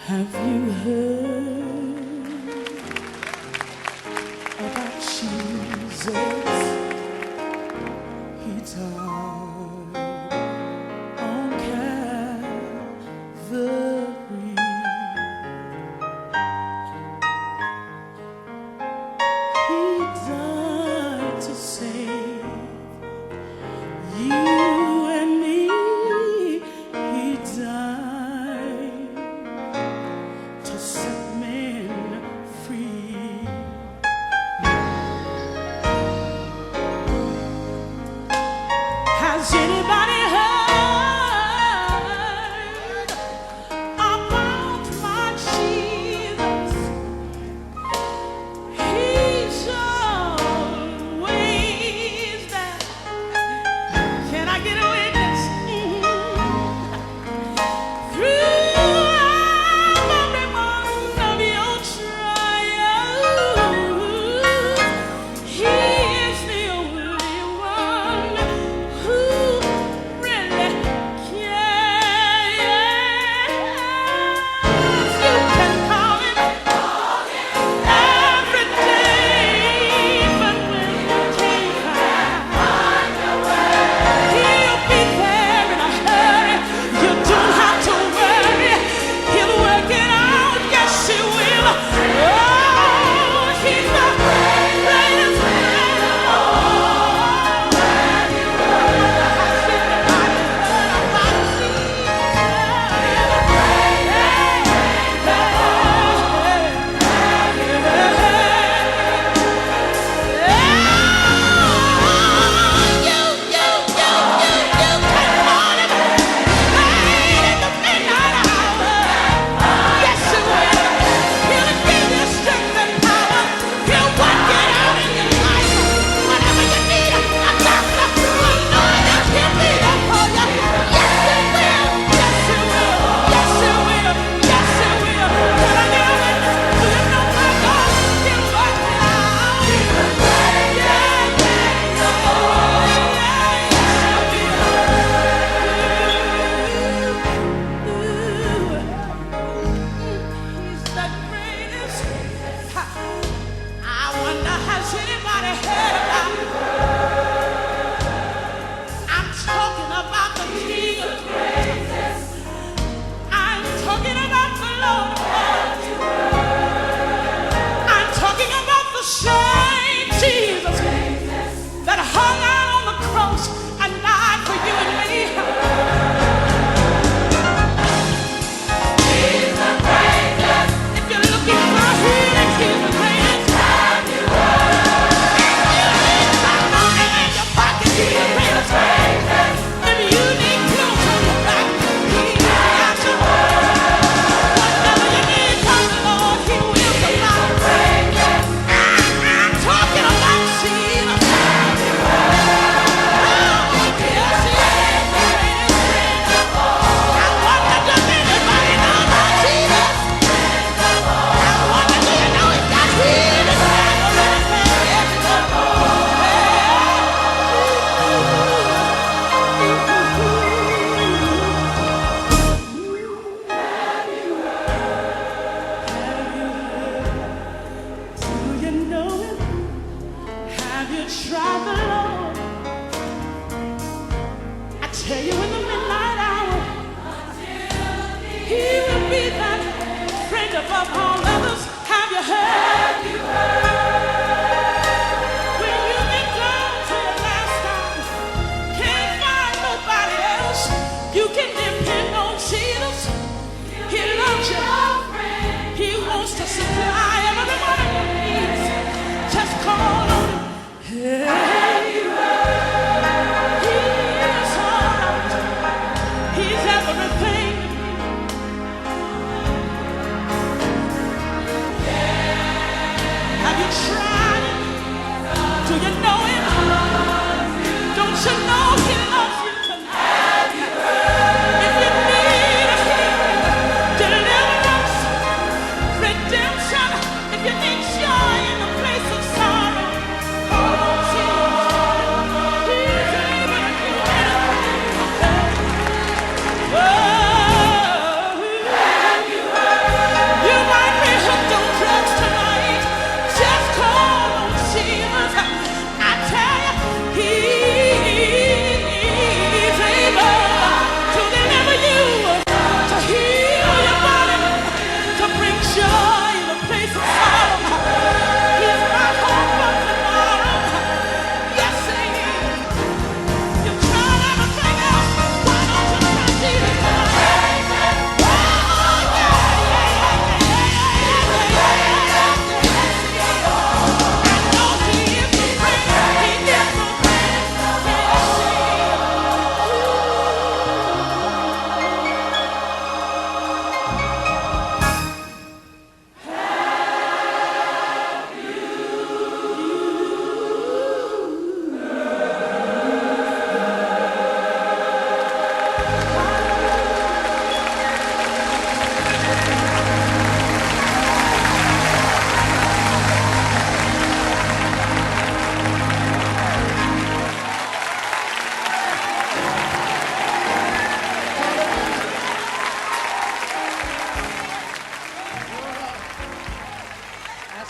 Have you heard about Jesus? He died on Calvary. He died to save you and me. He died to set men free. Has anybody heard about my Jesus? He's always there. Can I get a witness? Through every one of your trials, He is the only one who really cares. You can call Him every day, but when you can't find He'll be there in a hurry. You don't have to worry. He'll work it out. Yes, He will. Oh, He's the greatest man of all. Has anybody heard about that hung out on the cross and died for you and me. He's the greatest. If you're looking for a healing, He's the greatest. Have you heard? If you need some money in your pocket, He's the greatest. If you need clothes on your back, He's the answer. Whatever you need from the Lord, He will supply. I'm talking about Jesus. Tried the Lord. I tell you, in the midnight hour, He will be that friend above all others. Have you heard? When you've been down to your last hour, can't find nobody else, you can depend on Jesus. He loves you. He wants to supply every one of your needs. Just call on Him. Have you heard? He is all right. He's everything. Have you tried Him? Do you know Him? Don't you know He loves you tonight? If you need healing, deliverance, redemption, if you need joy in the place of sorrow, call on Jesus.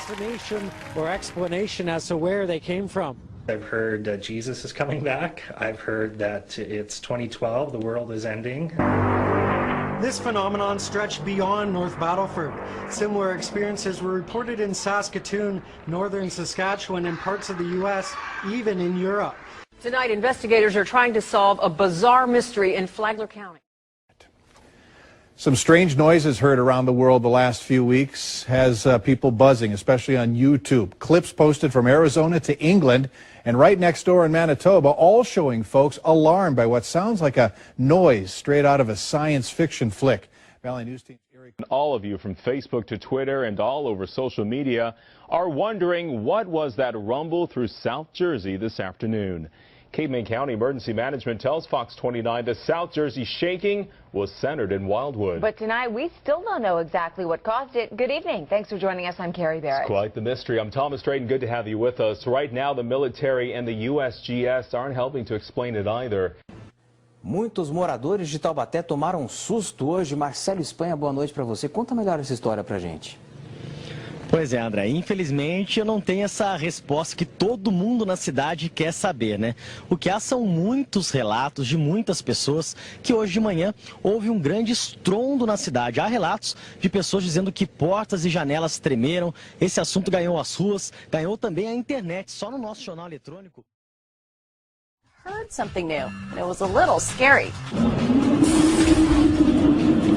confirmation or explanation as to where they came from. I've heard Jesus is coming back. I've heard that it's 2012, the world is ending. This phenomenon stretched beyond North Battleford. Similar experiences were reported in Saskatoon, northern Saskatchewan, and parts of the U.S., even in Europe. Tonight, investigators are trying to solve a bizarre mystery in Flagler County. Some strange noises heard around the world the last few weeks has people buzzing, especially on YouTube. Clips posted from Arizona to England and right next door in Manitoba, all showing folks alarmed by what sounds like a noise straight out of a science fiction flick. Valley News Team. All of you from Facebook to Twitter and all over social media are wondering what was that rumble through South Jersey this afternoon. Cape May County Emergency Management tells Fox 29 the South Jersey shaking was centered in Wildwood. But tonight, we still don't know exactly what caused it. Good evening. Thanks for joining us. I'm Carrie Barrett. It's quite the mystery. I'm Thomas Drayton. Good to have you with us. Right now, the military and the USGS aren't helping to explain it either. Muitos moradores de Taubaté tomaram um susto hoje. Marcelo Espanha, boa noite para você. Conta melhor essa história pra gente. Pois é, André, infelizmente eu não tenho essa resposta que todo mundo na cidade quer saber, né? O que há são muitos relatos de muitas pessoas que hoje de manhã houve um grande estrondo na cidade. Há relatos de pessoas dizendo que portas e janelas tremeram. Esse assunto ganhou as ruas, ganhou também a internet, só no nosso jornal eletrônico. Heard something new, and it was a little scary.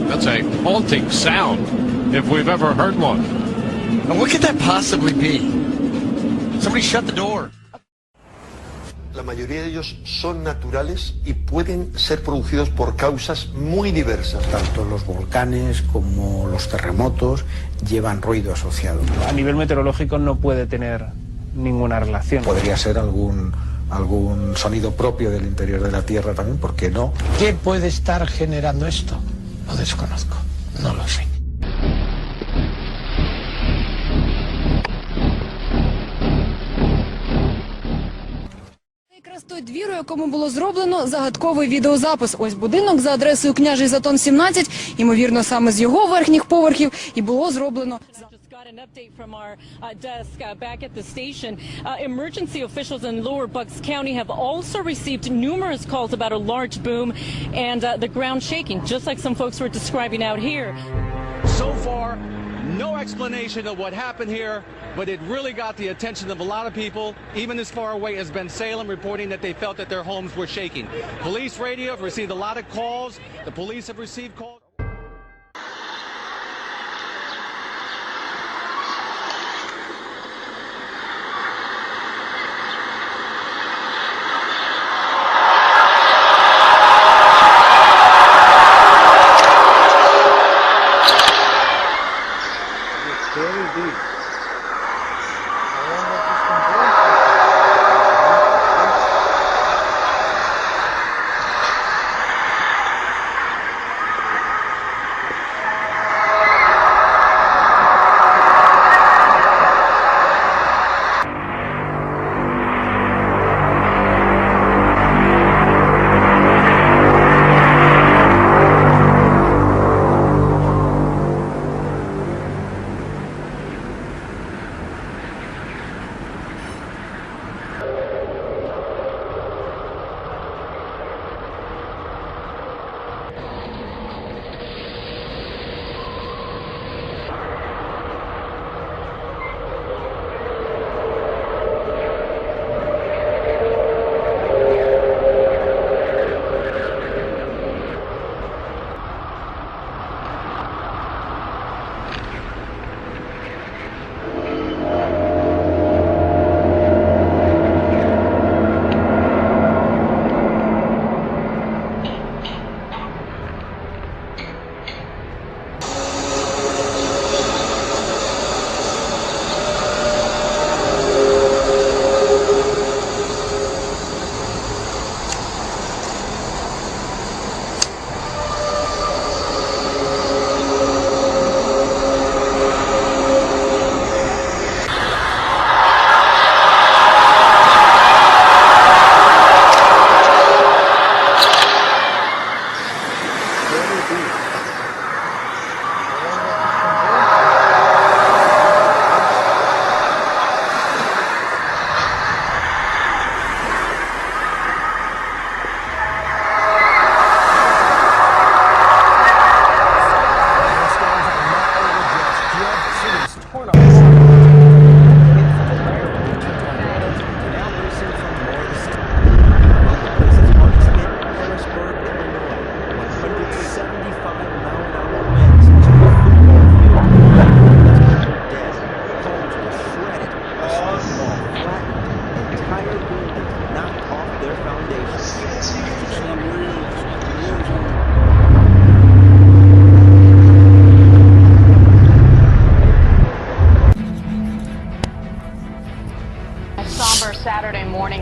That's a haunting sound, if we've ever heard one. And what could that possibly be? Somebody shut the door. La mayoría de ellos son naturales y pueden ser producidos por causas muy diversas. Tanto los volcanes como los terremotos llevan ruido asociado. A nivel meteorológico no puede tener ninguna relación. Podría ser algún sonido propio del interior de la Tierra también, ¿por qué no? ¿Qué puede estar generando esto? Lo desconozco, no lo sé. Якраз той двір, у якому було зроблено загадковий відеозапис. Ось будинок за адресою Княжий Затон, 17. Ймовірно, саме з його верхніх поверхів і було зроблено. An update from our desk back at the station. Emergency officials in Lower Bucks County have also received numerous calls about a large boom and the ground shaking, just like some folks were describing out here. So far, no explanation of what happened here, but it really got the attention of a lot of people, even as far away as Ben Salem, reporting that they felt that their homes were shaking. Police radio have received a lot of calls. The police have received calls.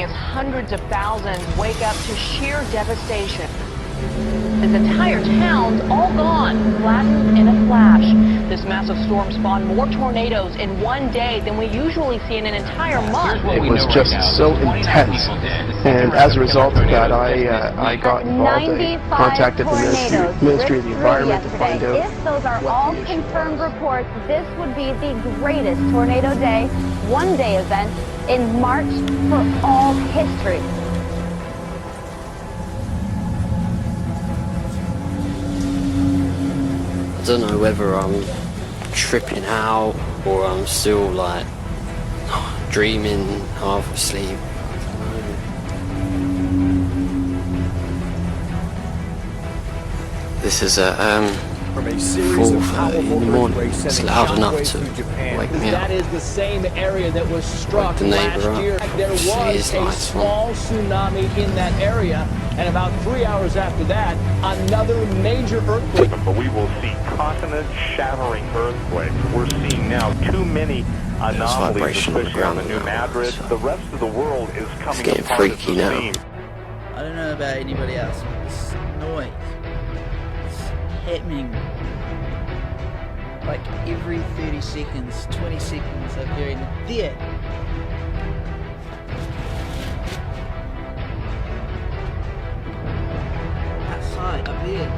as hundreds of thousands wake up to sheer devastation. This entire town's all gone, flattened in a flash. This massive storm spawned more tornadoes in one day than we usually see in an entire month. It was just so intense, and as a result of that, I got involved. I contacted the Ministry of the Environment to find out. If those are all confirmed reports, this would be the greatest tornado day, one-day event in March for all history. I don't know whether I'm tripping out or I'm still like dreaming, half asleep. This is at 4:30 in the morning. It's loud enough to wake me up. That is the same area that was struck last year. There was a small tsunami in that area, and about 3 hours after that, another major earthquake. But we will see continent-shattering earthquakes. We're seeing now too many anomalies, especially on the New Madrid. The rest of the world is coming getting apart freaky now. I don't know about anybody else, but this noise is happening like every 30 seconds, 20 seconds up there in there. Outside, up there.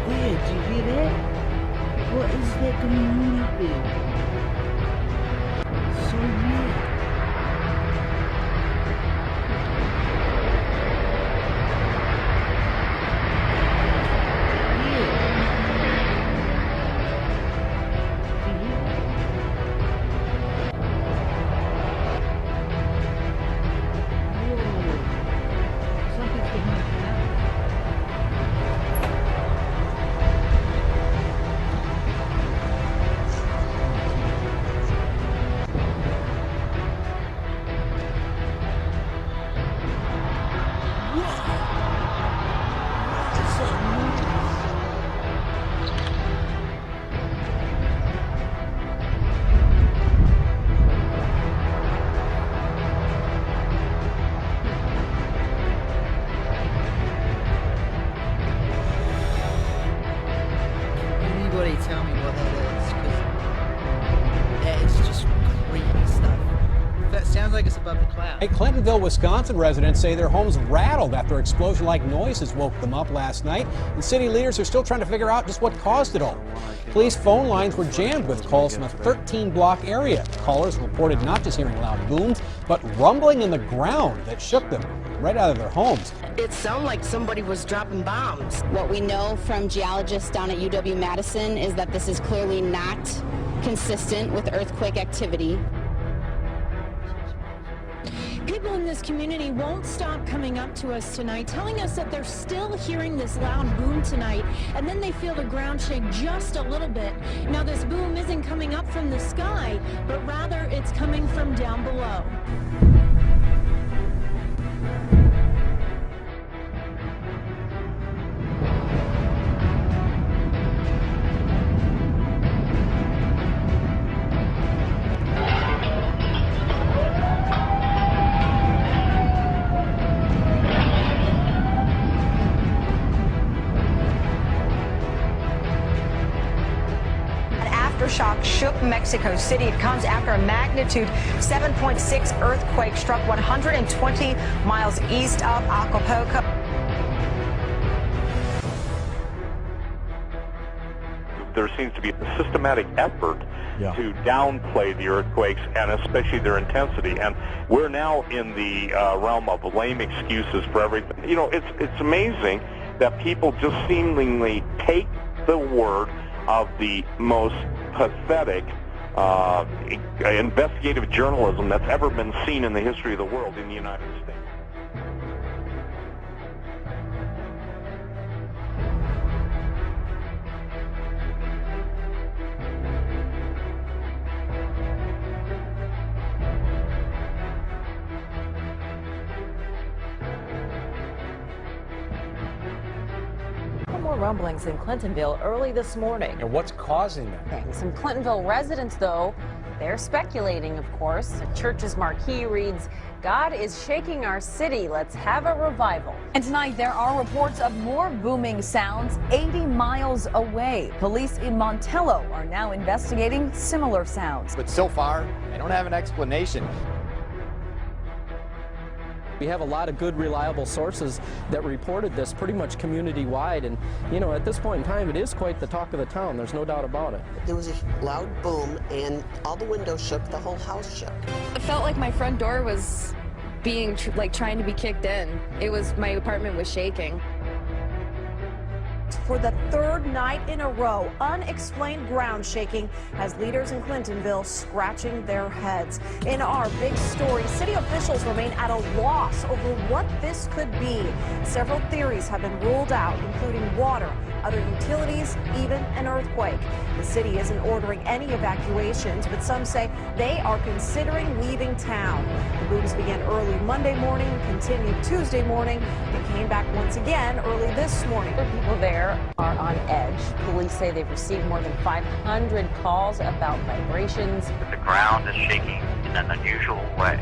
There, do you hear that? What is that going on up there? So weird. Anybody tell me what that is, because that is just creepy stuff. That sounds like it's above the clouds. Hey, Clintonville, Wisconsin residents say their homes rattled after explosion-like noises woke them up last night, and city leaders are still trying to figure out just what caused it all. Police phone lines were jammed with calls from a 13-block area. Callers reported not just hearing loud booms, but rumbling in the ground that shook them right out of their homes. It sounded like somebody was dropping bombs. What we know from geologists down at UW-Madison is that this is clearly not consistent with earthquake activity. People in this community won't stop coming up to us tonight, telling us that they're still hearing this loud boom tonight, and then they feel the ground shake just a little bit. Now, this boom isn't coming up from the sky, but rather it's coming from down below. Aftershock shook Mexico City. It comes after a magnitude 7.6 earthquake struck 120 miles east of Acapulco. There seems to be a systematic effort to downplay the earthquakes and especially their intensity. And we're now in the realm of lame excuses for everything. You know, it's amazing that people just seemingly take the word of the most pathetic investigative journalism that's ever been seen in the history of the world in the United States. more rumblings in Clintonville early this morning. And what's causing them? Okay, some Clintonville residents, though, they're speculating, of course. The church's marquee reads, "God is shaking our city. Let's have a revival." And tonight, there are reports of more booming sounds 80 miles away. Police in Montello are now investigating similar sounds. But so far, they don't have an explanation. We have a lot of good, reliable sources that reported this pretty much community-wide, and, you know, at this point in time, it is quite the talk of the town. There's no doubt about it. There was a loud boom, and all the windows shook, the whole house shook. It felt like my front door was being, trying to be kicked in. My apartment was shaking. For the third night in a row, unexplained ground shaking has leaders in Clintonville scratching their heads. In our big story, city officials remain at a loss over what this could be. Several theories have been ruled out, including water, other utilities, even an earthquake. The city isn't ordering any evacuations, but some say they are considering leaving town. The booms began early Monday morning, continued Tuesday morning, and came back once again early this morning. People there are on edge. Police say they've received more than 500 calls about vibrations. The ground is shaking in an unusual way.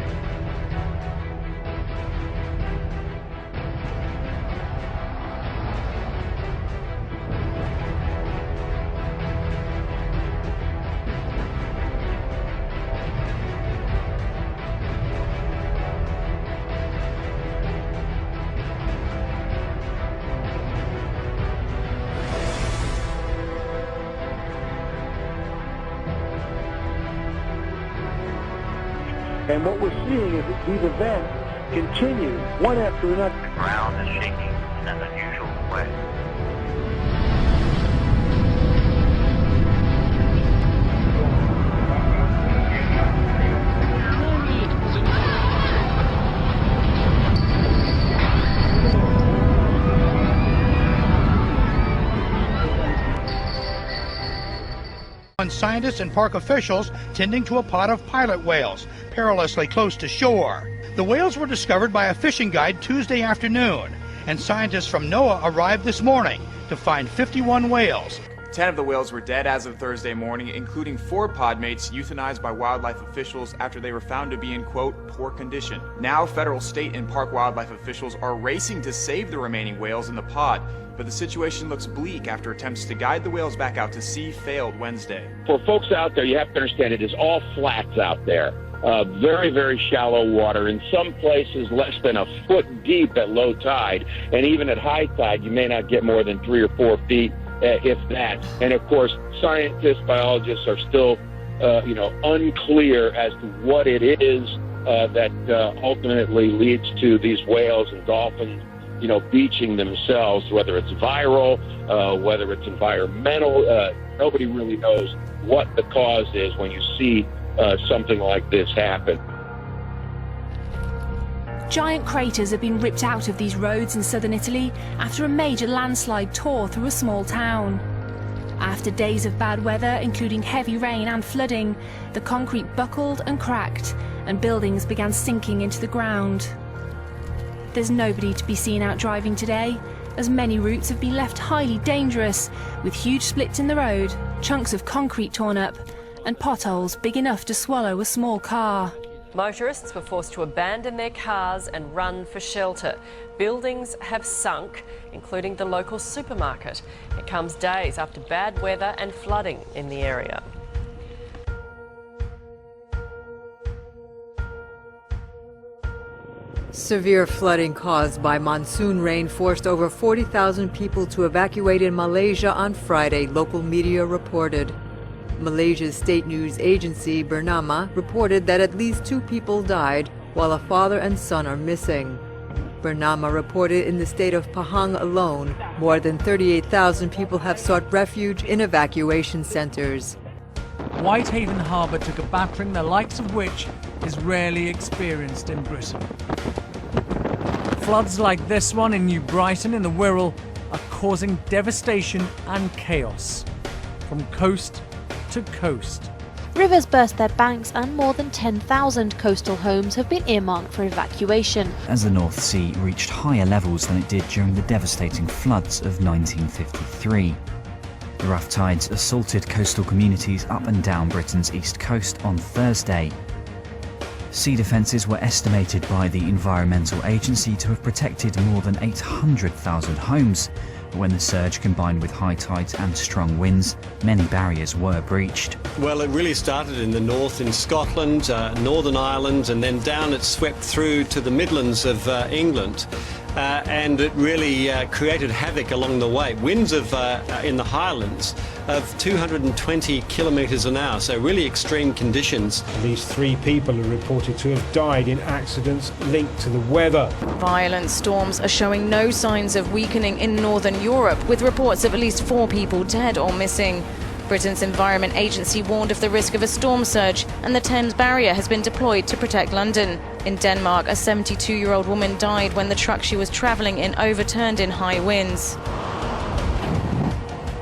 And what we're seeing is that these events continue one after another. The ground is shaking in an unusual way. Scientists and park officials tending to a pod of pilot whales perilously close to shore. The whales were discovered by a fishing guide Tuesday afternoon, and scientists from NOAA arrived this morning to find 51 whales. 10 of the whales were dead as of Thursday morning, including 4 podmates euthanized by wildlife officials after they were found to be in, quote, poor condition. Now, federal, state, and park wildlife officials are racing to save the remaining whales in the pod, but the situation looks bleak after attempts to guide the whales back out to sea failed Wednesday. For folks out there, you have to understand it is all flats out there. Very, very shallow water. In some places, less than a foot deep at low tide, and even at high tide, you may not get more than 3 or 4 feet. If that. And of course, scientists, biologists are still, unclear as to what it is that ultimately leads to these whales and dolphins, beaching themselves, whether it's viral, whether it's environmental. Nobody really knows what the cause is when you see something like this happen. Giant craters have been ripped out of these roads in southern Italy after a major landslide tore through a small town. After days of bad weather, including heavy rain and flooding, the concrete buckled and cracked, and buildings began sinking into the ground. There's nobody to be seen out driving today, as many routes have been left highly dangerous, with huge splits in the road, chunks of concrete torn up, and potholes big enough to swallow a small car. Motorists were forced to abandon their cars and run for shelter. Buildings have sunk, including the local supermarket. It comes days after bad weather and flooding in the area. Severe flooding caused by monsoon rain forced over 40,000 people to evacuate in Malaysia on Friday, local media reported. Malaysia's state news agency, Bernama, reported that at least 2 people died, while a father and son are missing. Bernama reported in the state of Pahang alone, more than 38,000 people have sought refuge in evacuation centers. Whitehaven Harbour took a battering the likes of which is rarely experienced in Britain. Floods like this one in New Brighton in the Wirral are causing devastation and chaos from coast to coast. Rivers burst their banks and more than 10,000 coastal homes have been earmarked for evacuation. As the North Sea reached higher levels than it did during the devastating floods of 1953. The rough tides assaulted coastal communities up and down Britain's east coast on Thursday. Sea defences were estimated by the Environmental Agency to have protected more than 800,000 homes. But when the surge combined with high tides and strong winds, many barriers were breached. Well, it really started in the north in Scotland, Northern Ireland, and then down it swept through to the Midlands of England. And it really created havoc along the way. Winds of in the Highlands of 220 kilometres an hour, so really extreme conditions. At least 3 people are reported to have died in accidents linked to the weather. Violent storms are showing no signs of weakening in northern Europe, with reports of at least 4 people dead or missing. Britain's Environment Agency warned of the risk of a storm surge, and the Thames Barrier has been deployed to protect London. In Denmark, a 72-year-old woman died when the truck she was travelling in overturned in high winds.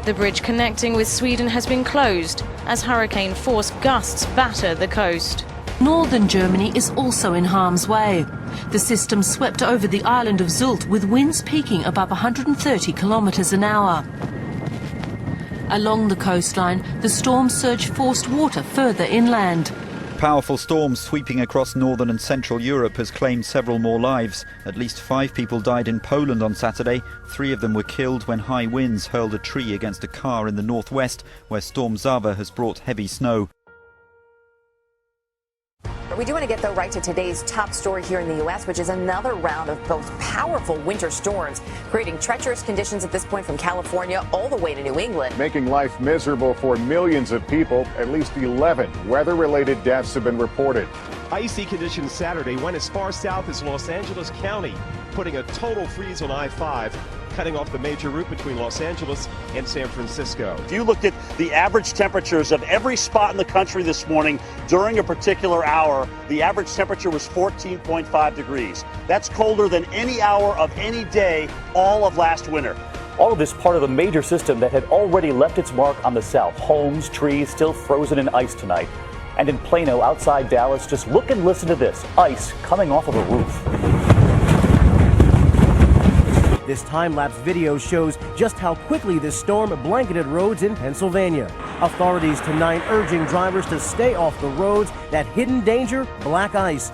The bridge connecting with Sweden has been closed as hurricane force gusts batter the coast. Northern Germany is also in harm's way. The system swept over the island of Sylt with winds peaking above 130 kilometres an hour. Along the coastline, the storm surge forced water further inland. Powerful storms sweeping across northern and central Europe has claimed several more lives. At least 5 people died in Poland on Saturday. 3 of them were killed when high winds hurled a tree against a car in the northwest, where Storm Zava has brought heavy snow. But we do want to get, though, right to today's top story here in the U.S., which is another round of both powerful winter storms, creating treacherous conditions at this point from California all the way to New England. Making life miserable for millions of people. At least 11 weather-related deaths have been reported. Icy conditions Saturday went as far south as Los Angeles County, putting a total freeze on I-5, cutting off the major route between Los Angeles and San Francisco. If you looked at the average temperatures of every spot in the country this morning during a particular hour, the average temperature was 14.5 degrees. That's colder than any hour of any day all of last winter. All of this part of a major system that had already left its mark on the south. Homes, trees still frozen in ice tonight. And in Plano, outside Dallas, just look and listen to this. Ice coming off of a roof. This time-lapse video shows just how quickly this storm blanketed roads in Pennsylvania. Authorities tonight urging drivers to stay off the roads. That hidden danger, black ice.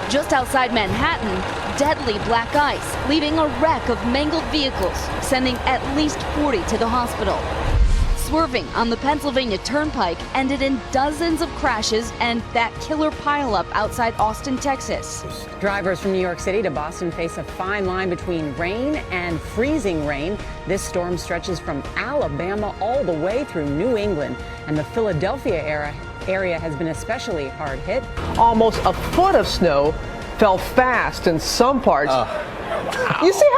Just outside Manhattan, deadly black ice, leaving a wreck of mangled vehicles, sending at least 40 to the hospital. Swerving on the Pennsylvania Turnpike ended in dozens of crashes and that killer pileup outside Austin, Texas. Drivers from New York City to Boston face a fine line between rain and freezing rain. This storm stretches from Alabama all the way through New England, and the Philadelphia area has been especially hard hit. Almost a foot of snow fell fast in some parts. You see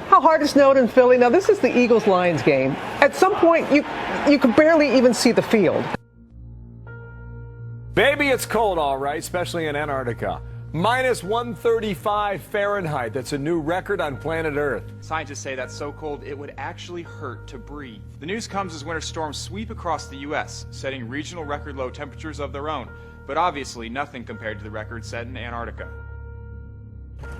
how hard it snowed in Philly? Now, this is the Eagles-Lions game. At some point, you could barely even see the field. Baby, it's cold, all right, especially in Antarctica. Minus 135 Fahrenheit. That's a new record on planet Earth. Scientists say that's so cold it would actually hurt to breathe. The news comes as winter storms sweep across the U.S., setting regional record low temperatures of their own, but obviously nothing compared to the record set in Antarctica.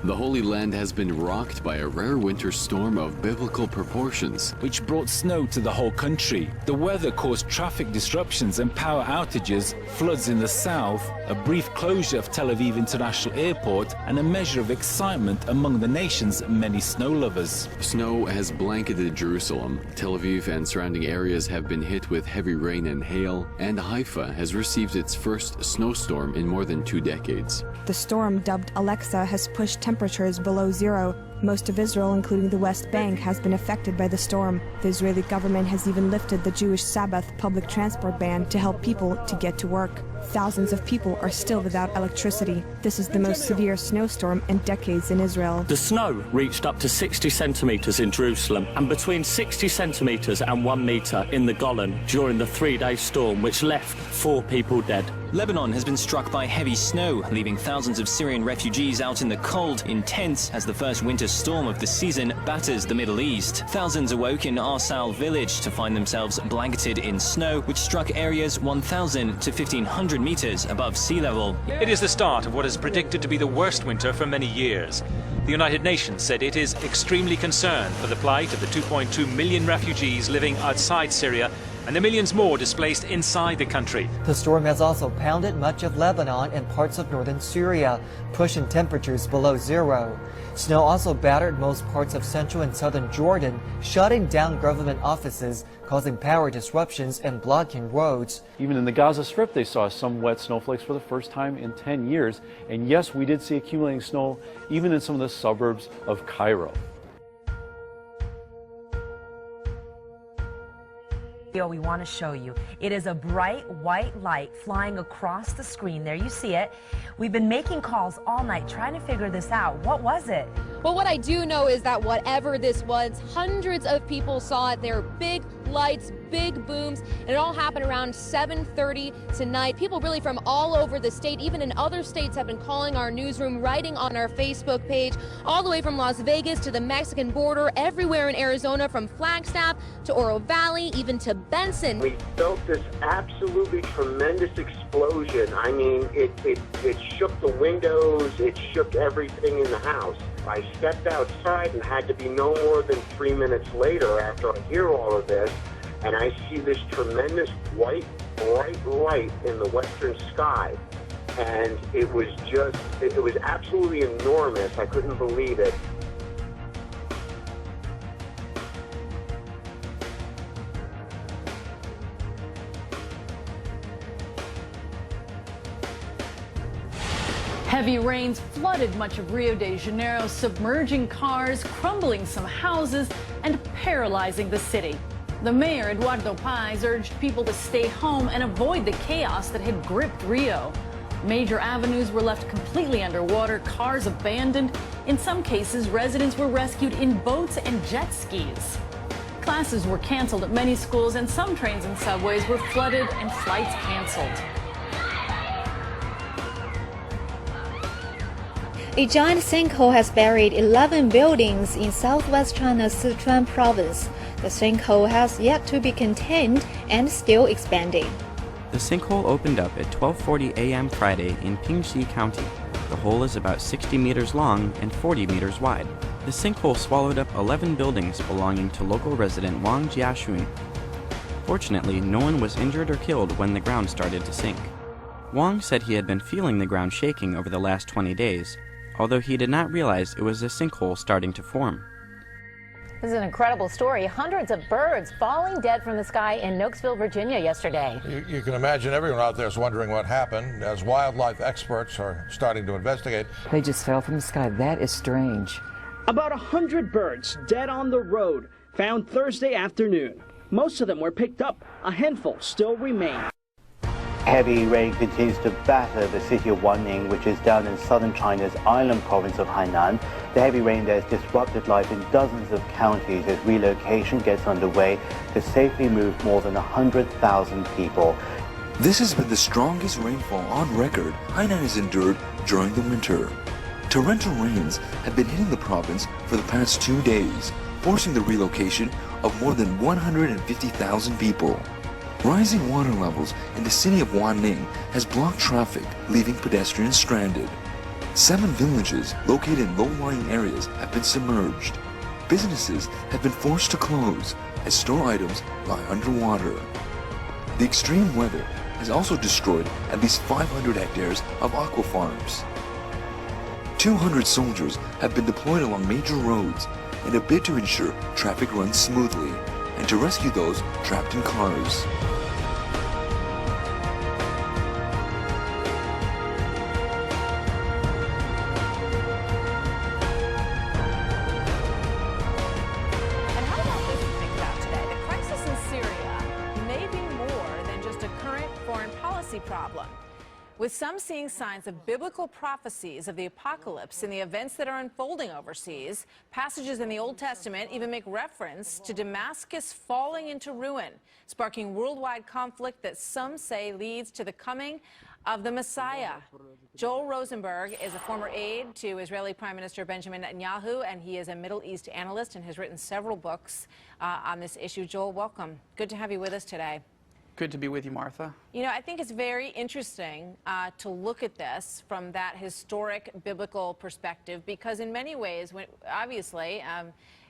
The Holy Land has been rocked by a rare winter storm of biblical proportions, which brought snow to the whole country. The weather caused traffic disruptions and power outages, floods in the south, a brief closure of Tel Aviv International Airport, and a measure of excitement among the nation's many snow lovers. Snow has blanketed Jerusalem. Tel Aviv and surrounding areas have been hit with heavy rain and hail, and Haifa has received its first snowstorm in more than 2 decades. The storm, dubbed Alexa, has pushed temperatures below zero. Most of Israel, including the West Bank, has been affected by the storm. The Israeli government has even lifted the Jewish Sabbath public transport ban to help people to get to work. Thousands of people are still without electricity. This is the most severe snowstorm in decades in Israel. The snow reached up to 60 centimeters in Jerusalem and between 60 centimeters and 1 meter in the Golan during the 3-day storm, which left 4 people dead. Lebanon has been struck by heavy snow, leaving thousands of Syrian refugees out in the cold in tents as the first winter storm of the season batters the Middle East. Thousands awoke in Arsal village to find themselves blanketed in snow, which struck areas 1,000 to 1,500 meters above sea level. It is the start of what is predicted to be the worst winter for many years. The United Nations said it is extremely concerned for the plight of the 2.2 million refugees living outside Syria and the millions more displaced inside the country. The storm has also pounded much of Lebanon and parts of northern Syria, pushing temperatures below zero. Snow also battered most parts of central and southern Jordan, shutting down government offices, causing power disruptions and blocking roads. Even in the Gaza Strip, they saw some wet snowflakes for the first time in 10 years. And yes, we did see accumulating snow even in some of the suburbs of Cairo. We want to show you. It is a bright white light flying across the screen. There you see it. We've been making calls all night trying to figure this out. What was it? Well, what I do know is that whatever this was, hundreds of people saw it. There are big lights, big booms, and it all happened around 7:30 tonight. People really from all over the state, even in other states, have been calling our newsroom, writing on our Facebook page, all the way from Las Vegas to the Mexican border, everywhere in Arizona, from Flagstaff to Oro Valley, even to Benson. We felt this absolutely tremendous explosion. I mean, it shook the windows, it shook everything in the house. I stepped outside and had to be no more than 3 minutes later after I hear all of this, and I see this tremendous white, bright light in the western sky. And it was absolutely enormous. I couldn't believe it. Heavy rains flooded much of Rio de Janeiro, submerging cars, crumbling some houses, and paralyzing the city. The mayor, Eduardo Paes, urged people to stay home and avoid the chaos that had gripped Rio. Major avenues were left completely underwater, cars abandoned. In some cases, residents were rescued in boats and jet skis. Classes were canceled at many schools, and some trains and subways were flooded and flights canceled. A giant sinkhole has buried 11 buildings in southwest China's Sichuan province. The sinkhole has yet to be contained and still expanding. The sinkhole opened up at 12:40 a.m. Friday in Pingxi County. The hole is about 60 meters long and 40 meters wide. The sinkhole swallowed up 11 buildings belonging to local resident Wang Jiaxun. Fortunately, no one was injured or killed when the ground started to sink. Wang said he had been feeling the ground shaking over the last 20 days, although he did not realize it was a sinkhole starting to form. This is an incredible story. Hundreds of birds falling dead from the sky in Nokesville, Virginia yesterday. You can imagine everyone out there is wondering what happened as wildlife experts are starting to investigate. They just fell from the sky. That is strange. About 100 birds dead on the road, found Thursday afternoon. Most of them were picked up. A handful still remain. Heavy rain continues to batter the city of Wanning, which is down in southern China's island province of Hainan. The heavy rain there has disrupted life in dozens of counties as relocation gets underway to safely move more than 100,000 people. This has been the strongest rainfall on record Hainan has endured during the winter. Torrential rains have been hitting the province for the past 2 days, forcing the relocation of more than 150,000 people. Rising water levels in the city of Wanning has blocked traffic, leaving pedestrians stranded. 7 villages located in low-lying areas have been submerged. Businesses have been forced to close as store items lie underwater. The extreme weather has also destroyed at least 500 hectares of aqua farms. 200 soldiers have been deployed along major roads in a bid to ensure traffic runs smoothly and to rescue those trapped in cars. And how about this to think about today? The crisis in Syria may be more than just a current foreign policy problem. With some seeing signs of biblical prophecies of the apocalypse in the events that are unfolding overseas, passages in the Old Testament even make reference to Damascus falling into ruin, sparking worldwide conflict that some say leads to the coming of the Messiah. Joel Rosenberg is a former aide to Israeli Prime Minister Benjamin Netanyahu, and he is a Middle East analyst and has written several books on this issue. Joel, welcome. Good to have you with us today. Good to be with you, Martha. You know, I think it's very interesting to look at this from that historic biblical perspective, because in many ways, obviously,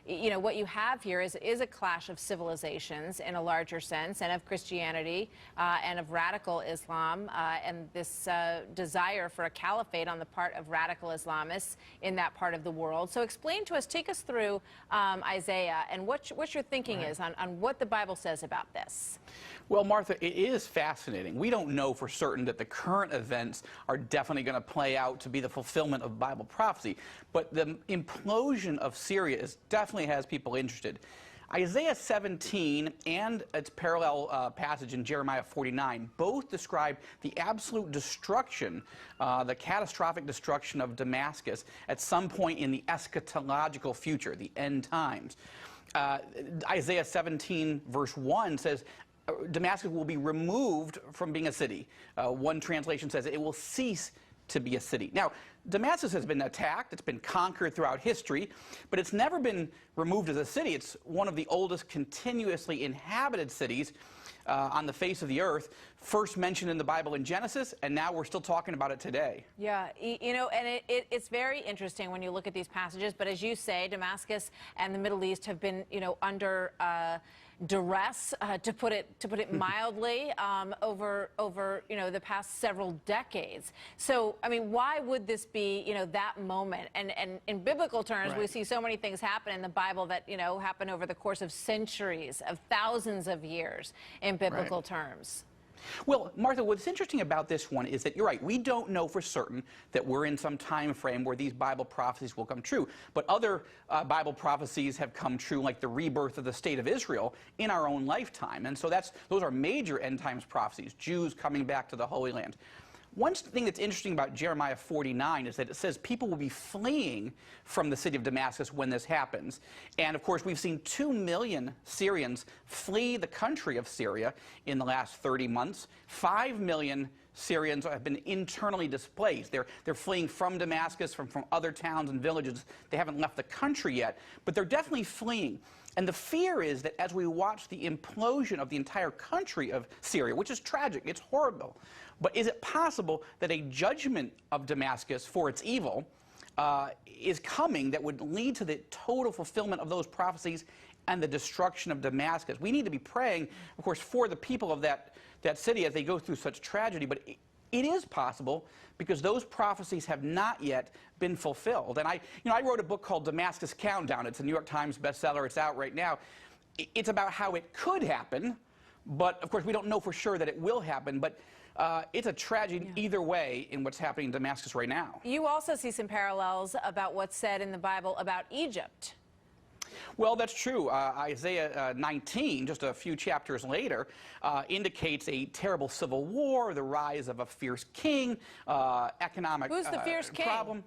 you know, what you have here is a clash of civilizations in a larger sense, and of Christianity and of radical Islam, and this desire for a caliphate on the part of radical Islamists in that part of the world. So explain to us, take us through Isaiah and what your thinking is on what the Bible says about this. Well, Martha, it is fascinating. We don't know for certain that the current events are definitely going to play out to be the fulfillment of Bible prophecy, but the implosion of Syria definitely has people interested. Isaiah 17 and its parallel passage in Jeremiah 49 both describe the absolute destruction, the catastrophic destruction of Damascus at some point in the eschatological future, the end times. Isaiah 17 verse 1 says, Damascus will be removed from being a city. One translation says it will cease to be a city. Now, Damascus has been attacked, it's been conquered throughout history, but it's never been removed as a city. It's one of the oldest continuously inhabited cities on the face of the earth, first mentioned in the Bible in Genesis, and now we're still talking about it today. Yeah, you know, and it's very interesting when you look at these passages, but as you say, Damascus and the Middle East have been, you know, under duress, to put it mildly, over you know, the past several decades. So, I mean, why would this be, you know, that moment? And in biblical terms, we see so many things happen in the Bible that, you know, happen over the course of centuries, of thousands of years in biblical terms. Well, Martha, what's interesting about this one is that you're right. We don't know for certain that we're in some time frame where these Bible prophecies will come true. But other Bible prophecies have come true, like the rebirth of the state of Israel in our own lifetime. And so those are major end times prophecies, Jews coming back to the Holy Land. One thing that's interesting about Jeremiah 49 is that it says people will be fleeing from the city of Damascus when this happens. And of course, we've seen 2 million Syrians flee the country of Syria in the last 30 months. 5 million Syrians have been internally displaced. They're fleeing from Damascus, from other towns and villages. They haven't left the country yet, but they're definitely fleeing. And the fear is that as we watch the implosion of the entire country of Syria, which is tragic, it's horrible, but is it possible that a judgment of Damascus for its evil is coming that would lead to the total fulfillment of those prophecies and the destruction of Damascus? We need to be praying, of course, for the people of that city as they go through such tragedy, but it is possible because those prophecies have not yet been fulfilled. And I wrote a book called Damascus Countdown. It's a New York Times bestseller. It's out right now. It's about how it could happen, but of course we don't know for sure that it will happen. But it's a tragedy either way in what's happening in Damascus right now. You also see some parallels about what's said in the Bible about Egypt. Well, that's true. Isaiah 19, just a few chapters later, indicates a terrible civil war, the rise of a fierce king, economic Who's the fierce king? problem.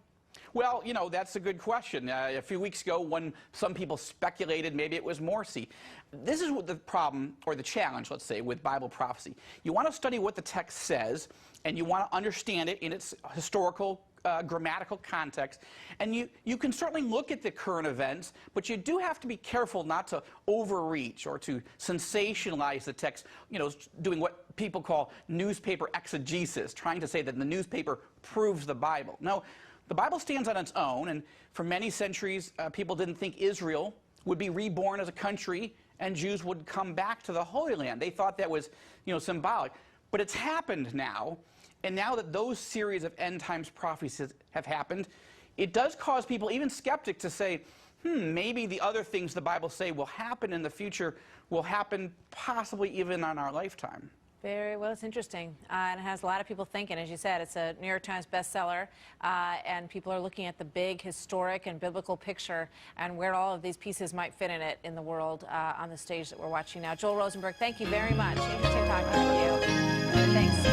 Well, you know, that's a good question. A few weeks ago, when some people speculated maybe it was Morsi. This is what the problem, or the challenge, let's say, with Bible prophecy. You want to study what the text says, and you want to understand it in its historical grammatical context, and you can certainly look at the current events, but you do have to be careful not to overreach or to sensationalize the text, you know, doing what people call newspaper exegesis, trying to say that the newspaper proves the Bible. No, the Bible stands on its own, and for many centuries people didn't think Israel would be reborn as a country and Jews would come back to the Holy Land. They thought that was, you know, symbolic. But it's happened now. And now that those series of end times prophecies have happened, it does cause people, even skeptics, to say, maybe the other things the Bible say will happen in the future will happen possibly even in our lifetime. Very well, it's interesting, and it has a lot of people thinking. As you said, it's a New York Times bestseller, and people are looking at the big historic and biblical picture and where all of these pieces might fit in it in the world on the stage that we're watching now. Joel Rosenberg, thank you very much. Interesting talking with you. Thanks.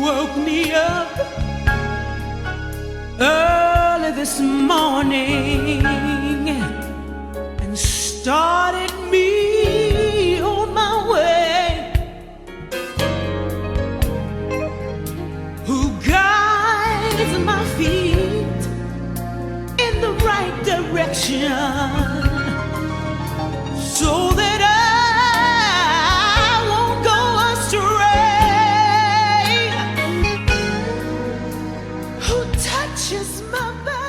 woke me up early this morning and started me on my way. Who guides my feet in the right direction so that I won't go astray. Who touches my body